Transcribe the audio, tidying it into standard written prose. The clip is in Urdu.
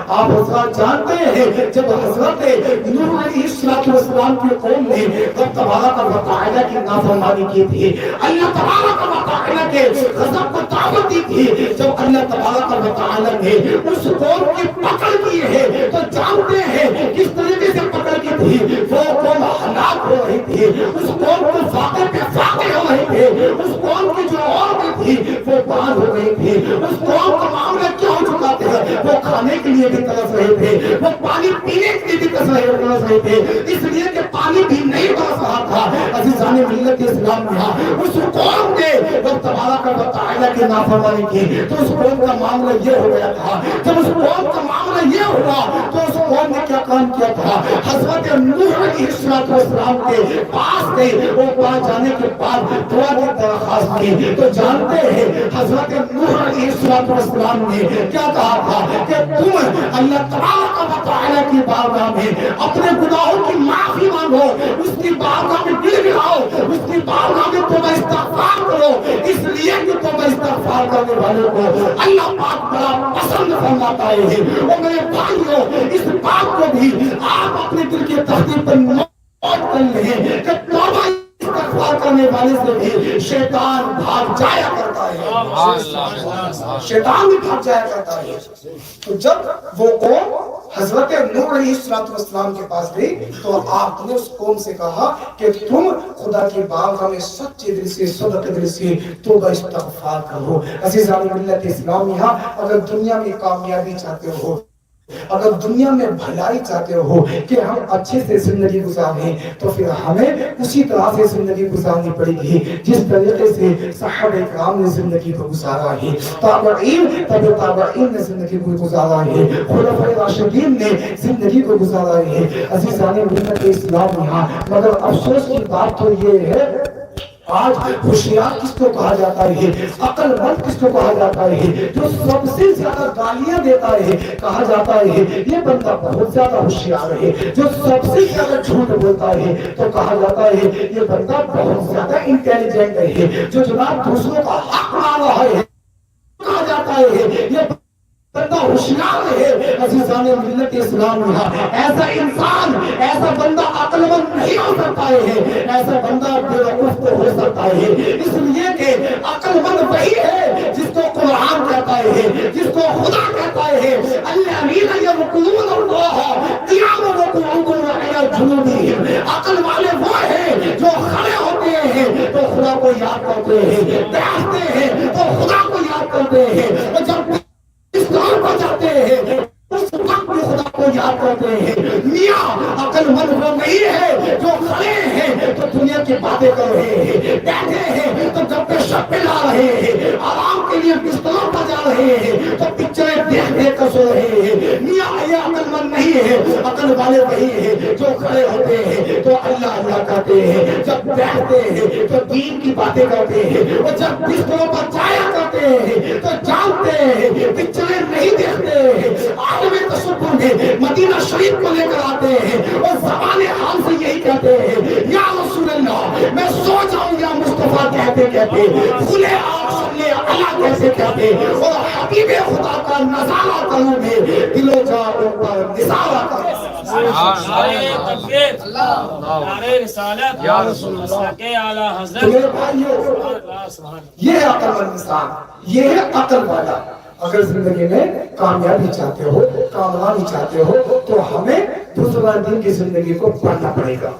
آپ حضرات جانتے ہیں جب حضرت نوح علیہ السلام کی قوم نے رب تبارک و تعالی کی نافرمانی کی تھی، اللہ تبارک و تعالی کے غضب کو دعوت دی تھی، جب اللہ تبارک و تعالی نے اس قوم کی پکڑ کی ہے تو جانتے ہیں کس طریقے سے پکڑ کی تھی۔ وہ قوم ہلاک ہو رہی تھی، اس قوم کو واقع پہ واقع ہو رہے تھے، اس قوم کی جو عورتیں تھی وہ باندھ ہو گئی تھی، اس قوم کا معاملہ کیا ہو چکا تھا، وہ کھانے کے لیے بھی ترس رہے تھے، وہ پانی پینے کے لیے بھی ترس رہے تھے، اس لیے کہ پانی بھی نہیں برس رہا تھا۔ عزیزان ملت اسلام یہاں اس قوم نے رب تبارک و تعالی کی نافرمانی کی تو اس قوم کا معاملہ یہ ہو گیا تھا۔ جب اس قوم کا معاملہ یہ ہوا تو اس قوم نے کیا کام کیا تھا، حضرت نوح علیہ السلام کے پاس گئے، وہ پاس جانے کے بعد دعا کی درخواست کی تو جانتے ہیں حضرت نوح علیہ السلام نے کیا کہا تھا کہ تم اللہ تبارک و تعالی کی بارگاہ میں اپنے گناہوں کی معافی مانگو، اس کی بارگاہ میں گر گراؤ، اس کی بارگاہ میں توبہ استغفار کرو، اس لیے کہ توبہ استغفار کرنے والے کو اللہ پاک بڑا پسند فرماتا ہے۔ اور میرے بھائیوں اس بات کو بھی آپ اپنے دل کی تختی پر نوٹ کر لیں کہ توبہ استغفار کرنے والے سے بھی شیطان بھاگ جایا کرتا ہے، شیطان بھی بھاگ جایا کرتا ہے۔ تو جب وہ قوم حضرت نوح علیہ السلام کے پاس گئی تو آپ نے اس قوم سے کہا کہ تم خدا کی بارگاہ میں سچے دل سے صدق دل سے توبہ استغفار کرو۔ عزیزان ملت اسلامیہ، اگر دنیا میں کامیابی چاہتے ہو، اگر دنیا میں بھلائی چاہتے ہو کہ ہم اچھے سے زندگی گزاریں تو پھر ہمیں اسی طرح سے زندگی گزارنی پڑے گی جس طریقے سے صحابہ کرام نے زندگی کو گزارا ہے، تابعین نے زندگی کو گزارا ہے، خلفائے راشدین نے زندگی کو گزارا ہے۔ عزیزان ملت اسلام یہاں مگر افسوس کی بات تو یہ ہے آج ہوشیار کس کو کہا جاتا ہے، عقل مند کس کو کہا جاتا ہے، جو سب سے زیادہ گالیاں دیتا ہے کہا جاتا ہے یہ بندہ بہت زیادہ ہوشیار ہے، جو سب سے زیادہ جھوٹ بولتا ہے تو کہا جاتا ہے یہ بندہ بہت زیادہ انٹیلیجنٹ ہے، جو جناب دوسروں کا حق مان رہا ہے کہا جاتا ہے یہ بندہ ہوشیار ہے۔ عزیزان ملت اسلام یہاں ایسا انسان، ایسا بندہ عقل مند نہیں ہو سکتا ہے، ایسا بندہ بیوقوف تو ہو سکتا ہے، اس لیے کہ عقل مند وہی ہے جس کو قرآن کہتا ہے، جس کو خدا کہتا ہے الذین یذکرون اللہ قیاما وقعودا وعلی جنوبہم۔ عقل والے وہ ہیں جو کھڑے ہوتے ہیں تو خدا کو یاد کرتے ہیں، بیٹھتے ہیں تو خدا کو یاد کرتے ہیں، اور جب اس دور کو جاتے ہیں اس وقت بھی خدا کو یاد کرتے ہیں۔ میاں عقل مند وہ نہیں ہے جو کھڑے ہیں تو دنیا کی باتیں کر رہے ہیں، بیٹھے ہیں تو گپے شپے لا رہے ہیں، آرام کے لیے بستروں پر جا رہے ہیں تو پکچریں دیکھ دیکھ کر سو رہے ہیں۔ میاں یہ عقل مند نہیں ہے، عقل والے وہی ہیں جو کھڑے ہوتے ہیں تو اللہ اللہ کہتے ہیں، جب بیٹھتے ہیں تو دین کی باتیں کرتے ہیں، اور جب بستروں پر جایا کرتے ہیں تو جانتے ہیں پکچریں نہیں دیکھتے ہیں۔ عالم تصوف میں مدینہ شریف کو لے کر آتے ہیں اور زبان حال سے یہی کہتے ہیں یا رسول اللہ، میں سو جاؤں یا مصطفیٰ کہتے کہتے کھلے آگ صلی اللہ کیسے کہتے، اور حبیب خدا کا نظارہ کروں میں دل و جاں پر نثارہ کروں۔ نعرہ تکبیر، نعرہ رسالت، یا رسول اللہ کے اعلیٰ حضرت۔ میرے بھائیو، یہ ہے عقل مند انسان، یہ ہے عقل والا۔ اگر زندگی میں کامیابی چاہتے ہو، کامیابی چاہتے ہو تو ہمیں بزرگان دین کی زندگی کو پڑھنا پڑے گا۔